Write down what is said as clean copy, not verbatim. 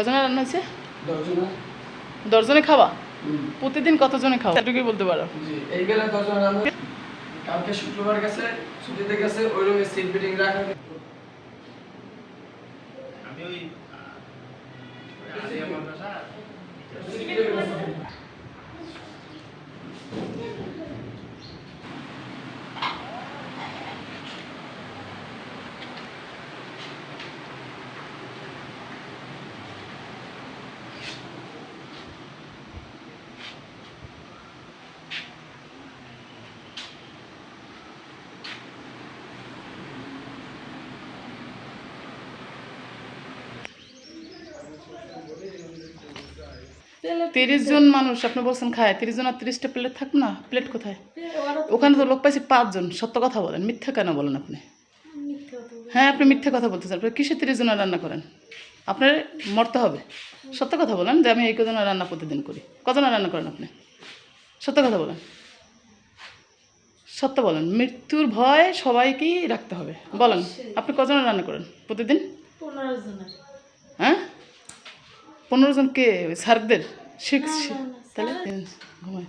কজনের রান্না হয়েছে? 10 জনের। 10 জনে খাওয়া? প্রতিদিন কতজনে খাওয়া এটুকুই বলতে পারো? জি, এই বেলা 10 জনের রান্না। কালকে শুক্রবার গেছে, ছুটিতে গেছে, ওই রুমে সিট বিটিং রাখা। আমি ওই আলিয়া মাদ্রাসা তিরিশ জন মানুষ আপনি বলছেন খায়, 30 জন আর 30টা প্লেট থাকবে না? প্লেট কোথায়? ওখানে তো লোক পাইছি 5 জন। সত্য কথা বলেন, মিথ্যা কেন বলেন আপনি? হ্যাঁ, আপনি মিথ্যা কথা বলতেছেন। আপনি কিসে 30 জনের রান্না করেন? আপনার মরতে হবে। সত্য কথা বলেন যে আমি এই কজনের রান্না প্রতিদিন করি। কজনের রান্না করেন আপনি? সত্য কথা বলেন, সত্য বলেন। মৃত্যুর ভয় সবাইকেই রাখতে হবে। বলেন আপনি কজনের রান্না করেন প্রতিদিন? 15 জনের। হ্যাঁ, 15 জন কে? ওই স্যারদের? তাহলে ঘুমায়।